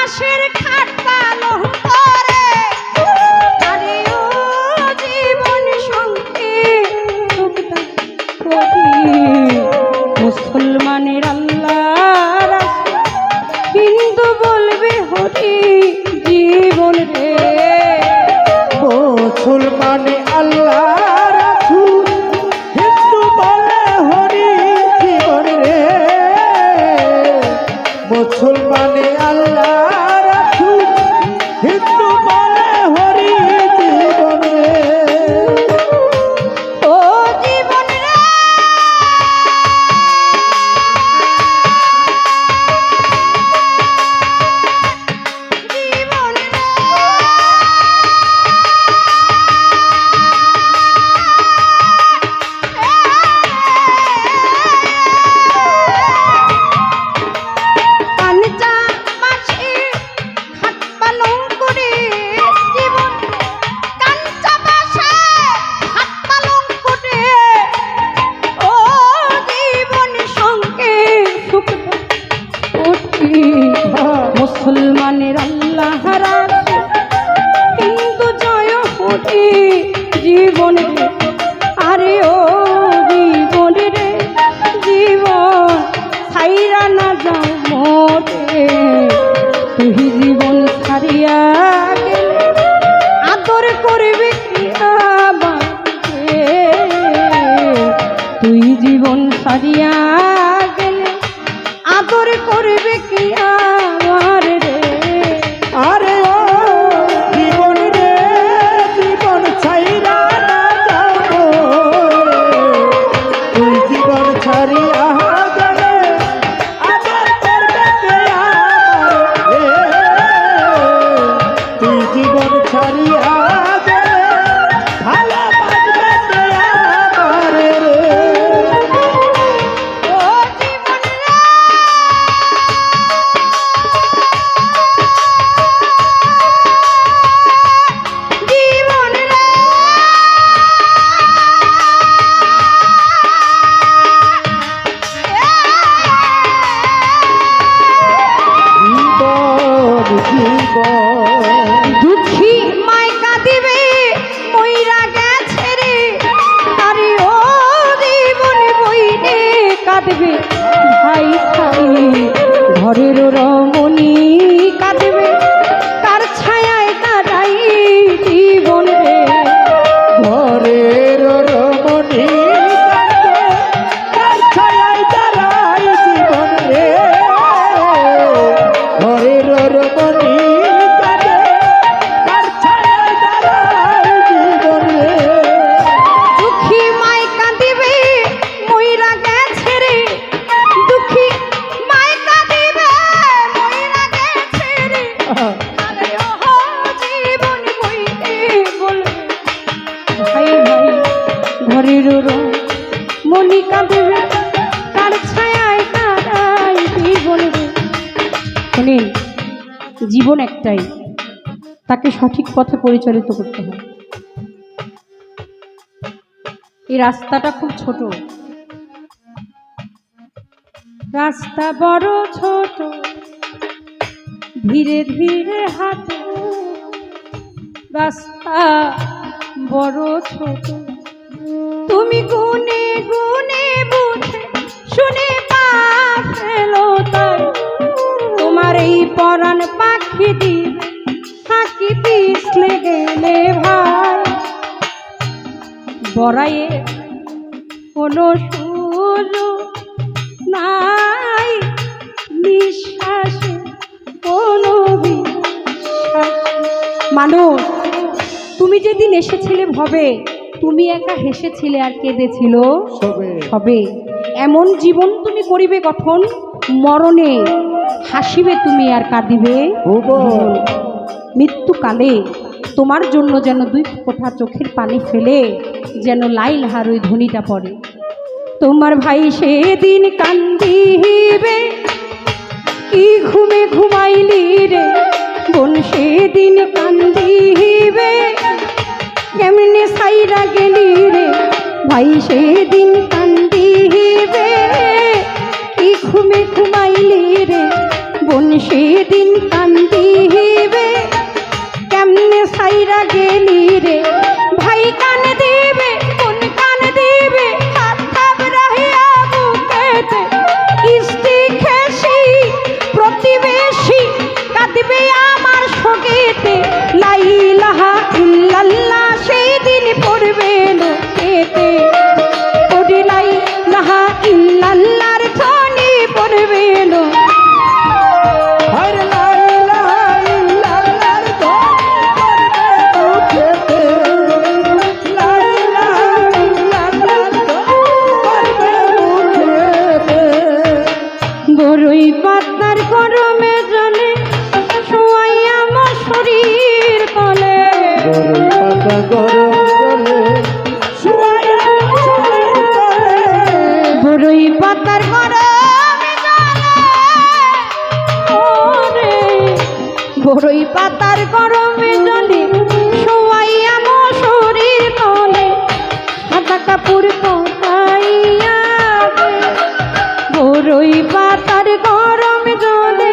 বাঁশের খাট পালং করে আরে ও জীবন সঙ্গে মুসলমানের আল্লাহ কিন্তু বলবে হরি জীবন রে মুসলমানে আল্লাহ রাসূল হিন্দু বলে হরি জীবন রে মুসলমানে আল্লাহ রাসূল হিন্দু বলে হরি জীবন রে ও জীবন রে জীবন কাঞ্চা বাঁশের খাট পালং করে জীবন কাঞ্চা বাঁশের খাট পালং করে ও জীবন সঙ্গে সুখ উঠি মুসলমানের আল্লাহ রাসূল কিন্তু জয় হরি জীবন রে আরে ও জীবন রে জীবন ছাইরা না যাও মোটে তুই জীবন ছাড়িয়া গেলে আদর করবে কি আমাকে তুই জীবন ছাড়িয়া গেলে আদর করবে কি আমার রে আরে ও জীবন রে জীবন ছাইরা না যাবো তুই জীবন ছাড়িয়া গেলে আবার করবে কে আমার রে তুই জীবন ছাড়িয়া গেলে ভালোবাসবে কে আমার রে ও জীবন রে জীবন রে জীবন জীবন দুঃখী মাই কাঁদিবে মইরা গেছে রে আরে ও জীবন বইনে কাঁদবে ভাই খাই ঘরের রমণী কাঁদবে কার ছায়ায় দাঁড়াই জীবন রে ঘরের রমণী কাঁদে, তার ছায়ায় দাঁড়াই জীবন রে ঘরের রমণী কাঁদে, তার ছায়ায় দাঁড়াই জীবন রে দুঃখী মাই কাঁদিবে মইরা গেছে রে দুঃখী মাই কাঁদিবে মইরা গেছে রে আরে ও জীবন বইতে বলবে ভাই ভাই ঘরের মনি কাঁদবে কার ছায়ায় দাঁড়াই জীবন রে শোনেন জীবন একটাই তাকে সঠিক পথে পরিচালিত করতে হয় এই রাস্তাটা খুব ছোট রাস্তা বড় ছোট ধীরে ধীরে হাঁটো রাস্তা বড় ছোট তুমি গুনে গুনে বুঝে শুনে পা ফেলো তাই তোমার এই পরাণ পাখি দিয়ে ফাঁকি পিছলে গেলে ভাই বড়াইয়ে কোনো সুযোগ নাই নিঃশ্বাসে কোনো বিশ্বাস মানুষ তুমি যেদিন এসেছিলে ভবে তুমি একা হেসেছিলে আর কেঁদেছিল সবে হবে এমন জীবন তুমি করিবে গঠন মরণে হাসিবে তুমি আর কাঁদিবে ভুবন মৃত্যুকালে তোমার জন্য যেন দুই ফোঁটা চোখের পানি ফেলে যেন লাইল হার ওই ধ্বনিটা পড়ে তোমার ভাই সেদিন কান্দিবে কি ঘুমে ঘুমাইলি রে বোন সেদিন কান্দিবে কেমনে সাইরা গেলি রে ভাই সেদিন কান্দিবে কি ঘুমে ঘুমাইলি রে বোন সেদিন কান্দি বড়ই পাতার গরমে জলে শোয়াইয়া মশারির তলে সাদা কাপড় পরাইয়া দে। বড়ই পাতার গরম জলে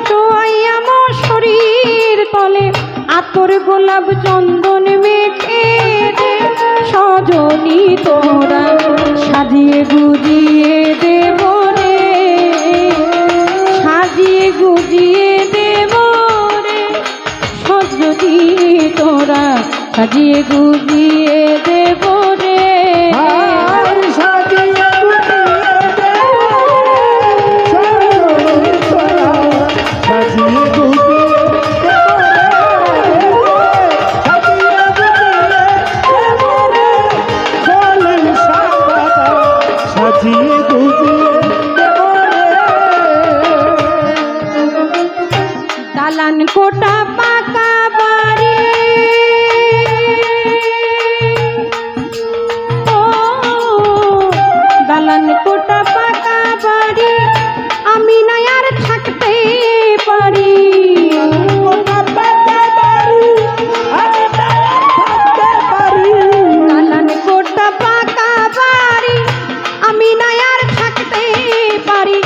শোয়াইয়া মশারির তলে আতর গোলাপ চন্দন মেখে দে। সজনী তোরা সাজিয়ে গুজিয়ে দেব রে, সাজিয়ে গুজিয়ে দেব রে। সজনী তোরা সাজিয়ে গুজিয়ে দেব রে। আর সাজিয়ে গুজিয়ে দেব রে, সাজিয়ে গুজিয়ে দেব রে, খলিল শাহ বাবা সাজিয়ে গুজিয়ে দেব রে। দালান কোটা পাকা বাড়ি, ও দালান কোটা পাকা বাড়ি আমি না আর থাকতে পারি। কোটা পাকা বাড়ি আমি না আর থাকতে পারি। দালান কোটা পাকা বাড়ি আমি না আর থাকতে পারি।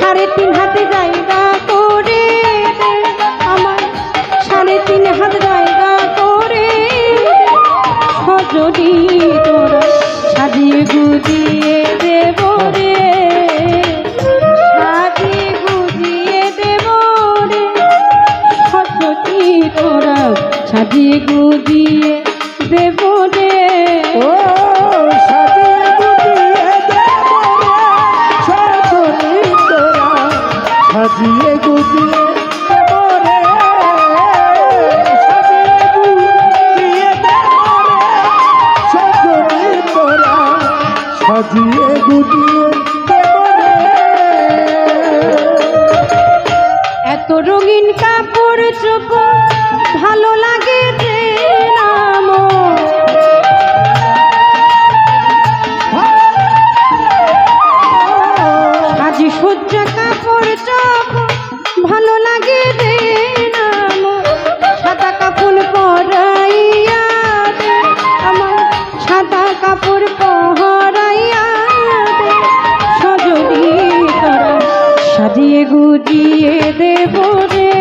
3.5 হাতে জায়গা করে দে আমার, 3.5 হাত জায়গা করে দে। সজনী তোরা সাজিয়ে গুজিয়ে দেব রে, সাজিয়ে গুজিয়ে দেব রে। সজনী তোরা সাজিয়ে গুজিয়ে দেব রে। ও সাজিয়ে গুজিয়ে দেব রে, সজনী তোরা সাজিয়ে গুজিয়ে দেব রে, সাজিয়ে গুজিয়ে দেব রে, সজনী তোরা সাজিয়ে গুজিয়ে দেব রে। এত রঙিন কাপড় চোপড় ভালো লাগে যে নাম, সাজি সজ্জা কাপড় চোপড় ভালো লাগে যে নাম। সাদা কাপড় পরাইয়া দে আমার, সাদা কাপড় পরাইয়া দে। সজনী তোরা সাজিয়ে গুজিয়ে দেব রে,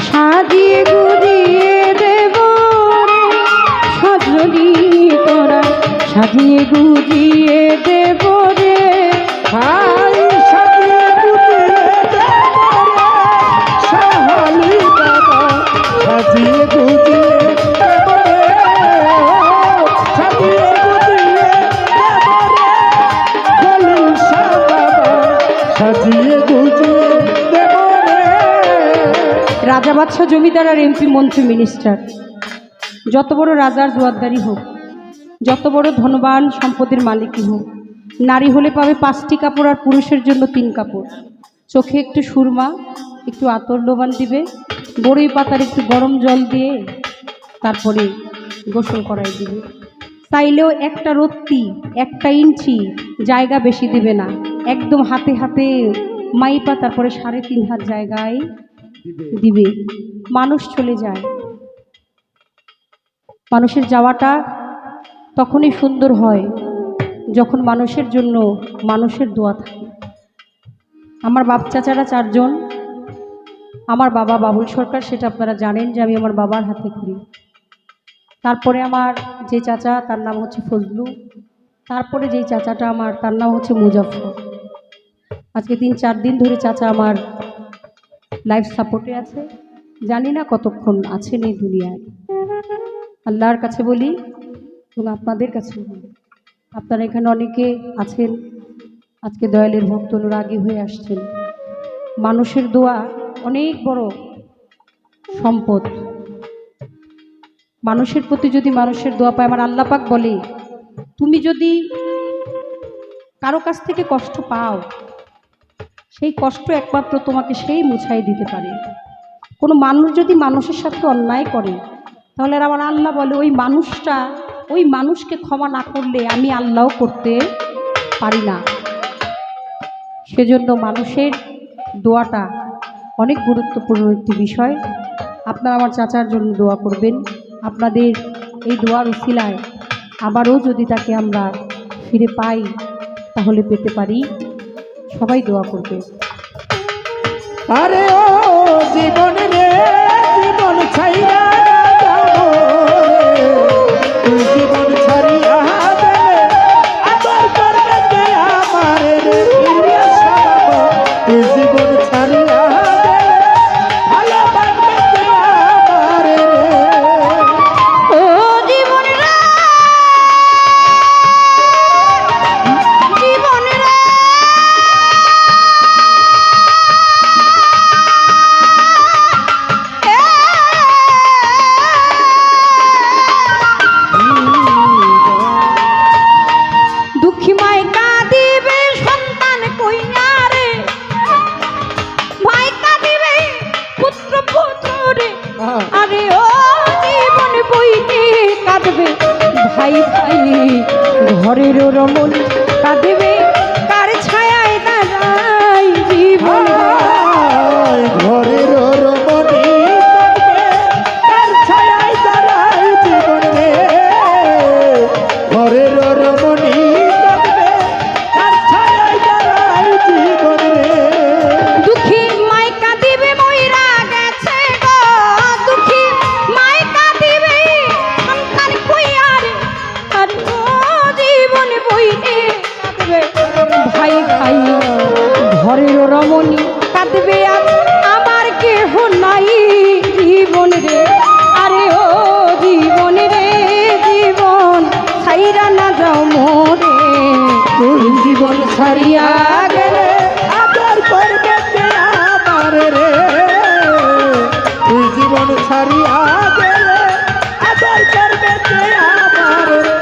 সাজিয়ে গুজিয়ে দেব রে। সজনী তোরা সাজিয়ে গুজিয়ে দেব রে। হাই সাজিয়ে গুজিয়ে দেব রে, সাহালি বাবা সাজিয়ে গুজিয়ে দেব রে, সাজিয়ে গুজিয়ে দেব রে, খলিল শাহ বাবা সাজিয়ে গুজিয়ে দেব রে। রাজা বাদশাহ জমিদার আর এমপি মন্ত্রী মিনিস্টার যত বড় রাজার জোয়ারদারি হোক, যত বড় ধনবান সম্পদের মালিকই হোক, নারী হলে পাবে 5টি কাপড় আর পুরুষের জন্য 3 কাপড়। চোখে একটু সুরমা, একটু আতর লোবান দিবে, বড়ই পাতার একটু গরম জল দিয়ে তারপরে গোসল করাই দিবে। চাইলেও একটা রত্তি 1 ইঞ্চি জায়গা বেশি দিবে না, একদম হাতে হাতে মাইপা তারপরে 3.5 হাত জায়গায় দিবে। মানুষ চলে যায়, মানুষের যাওয়াটা তখনই সুন্দর হয় যখন মানুষের জন্য মানুষের দোয়া থাকে। আমার বাপ চাচারা 4 জন, আমার বাবা বাবুল সরকার, সেটা আপনারা জানেন যে আমি আমার বাবার হাতে করি। তারপরে আমার যে চাচা তার নাম হচ্ছে ফজলু, তারপরে যেই চাচাটা আমার তার নাম হচ্ছে মুজাফর। আজকে 3-4 দিন ধরে চাচা আমার লাইফ সাপোর্টে আছে, জানি না কতক্ষণ আছেন এই দুনিয়ায়। আল্লাহর কাছে বলি এবং আপনাদের কাছে বলি, আপনারা এখানে অনেকে আছেন, আজকে দয়ালের ভক্ত অনুরাগী হয়ে আসছেন। মানুষের দোয়া অনেক বড় সম্পদ। মানুষের প্রতি যদি মানুষের দোয়া পায়, আমার আল্লাহ পাক বলে তুমি যদি কারো কাছ থেকে কষ্ট পাও, সেই কষ্ট একমাত্র তোমাকে সেই মুছাই দিতে পারে। কোনো মানুষ যদি মানুষের সাথে অন্যায় করে, তাহলে আর আমার আল্লাহ বলে ওই মানুষকে ক্ষমা না করলে আমি আল্লাহও করতে পারি না। সেজন্য মানুষের দোয়াটা অনেক গুরুত্বপূর্ণ একটি বিষয়। আপনারা আমার চাচার জন্য দোয়া করবেন। আপনাদের এই দোয়ার উসিলায় আবারও যদি তাকে আমরা ফিরে পাই তাহলে পেতে পারি। সবাই দোয়া করবে। আরে ও জীবন রে জীবন ছাইরা যাবো রে, তুই জীবন ছাড়িয়া গেলে আদর করবে কে আমারে রে ইলিয়াস বাবা, তুই জীবন ছাড়িয়া গেলে ভালোবাসবে কে আমারে রে। ও জীবন রে জীবন রে দুঃখী মায় কাঁদিবে সন্তান কইয়া রে, ভাই কাঁদিবে পুত্র পুত্র রে। আরে ও জীবন বইতে কাঁদবে ভাই ভাই, ঘরের রমণ কাঁদবে কার ছায়ায় দাঁড়াই জীবন ঘরের রমণী কাঁদবে কার ছায়ায় দাঁড়াই জীবন রে, ঘরের রমণী কাঁদবে কার ছায়ায় দাঁড়াই জীবন রে। দুঃখী মাই কাঁদিবে মইরা গেছে গো, দুঃখী মাই কাঁদিবে সন্তান কইয়া রে। আর ও জীবন বইতে কাঁদবে ভাই ভাই, ঘরের রমণী কাঁদবে আজ আমার কেহ নাই জীবন রে। আরে ও জীবন রে জীবন ছাইরা না যাও মোরে, তুই জীবন ছাড়িয়া গেলে আদর করবে কে আমারে রে, তুই জীবন ছাড়িয়া গেলে আদর করবে কে আমারে রে।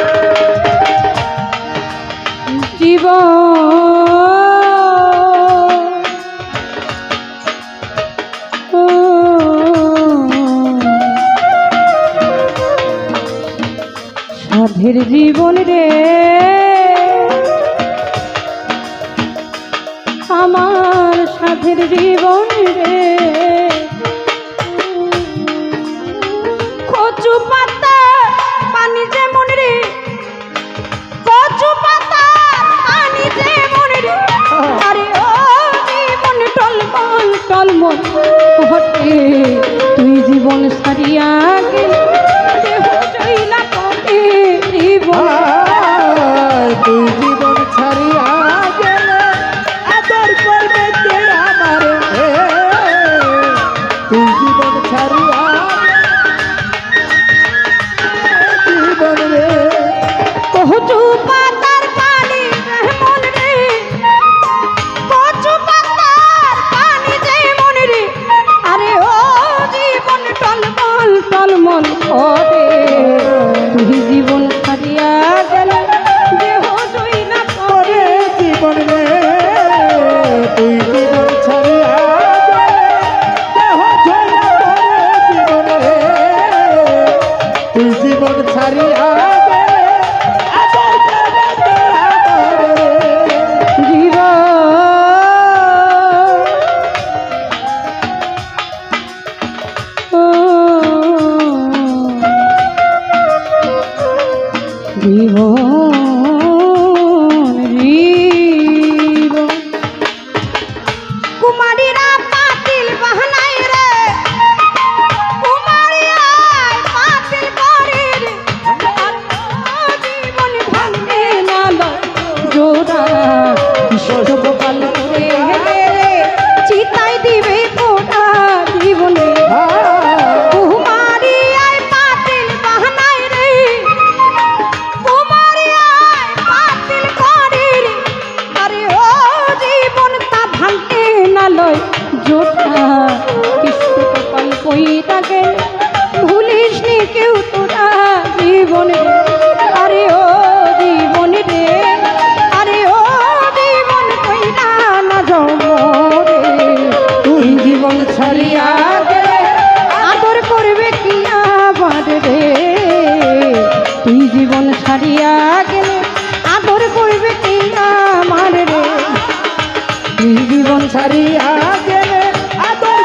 সাধের জীবন রে আমার সাধের জীবন রে, কচু পাতা পানি যেমন রে, কচু পাতা পানি যেমন রে। আরে ও জীবন টলমল টলমল ঘটে, তুই জীবন সারিয়া গেলে দেহ চইলা পড়ে জীবন। তুই জীবন ছাড়িয়া গেলে আদর করবে কে আমারে রে, তুই জীবন ছাড়িয়া জীবন রে। কচু পাতার পানি যেমন রে, কচু পাতার পানি যেমন রে। আরে ও জীবন টলমল টলমল করে, তুই জীবন ছাড়িয়া গেলে দেহ জইলা করে জীবন রে, তুই জীবন ছাড়িয়া গেলে দেহ ঝইলা করে জীবন রে, তুই জীবন ছাড়িয়া গেলে আদর করবে কে আমারে রে। জীবন ও জীবন জীবন কুমারীরা পাতিল বাহানাই রে, কুমারিয়া পাতিল করে রে। জীবন ভাঙে না জোড়া কৃষ্ণ গোপাল করে হেলে রে, চিতাই দিবে পোড়া জীবনে। কুমারিয়ায় পাতিল বাহানাই রে, কুমারিয়ায় পাতিল করে রে। আরে ও জীবন তা ভাঙতে না লয় জোড়া কৃষ্ণ গোপাল কইরা গেলে ভুলিস নি কেউ তোরা জীবনে। আরে ও জীবন রে, আরে ও জীবন কইরা না যাও মোরে, তুই জীবন ছাড়িয়া গেলে আদর করবে কি আবার রে। তুই জীবন ছাড়িয়া গেলে আদর করবে কি আমার রে, তুই জীবন ছাড়িয়া গেলে আদর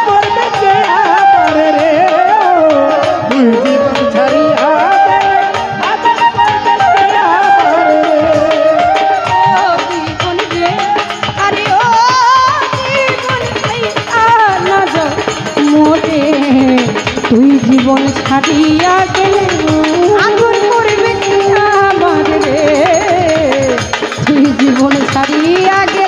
তুই জীবন ছাড়িয়া গেলে আগুন করবে কি আমার রে, তুই জীবন ছাড়িয়া গেলে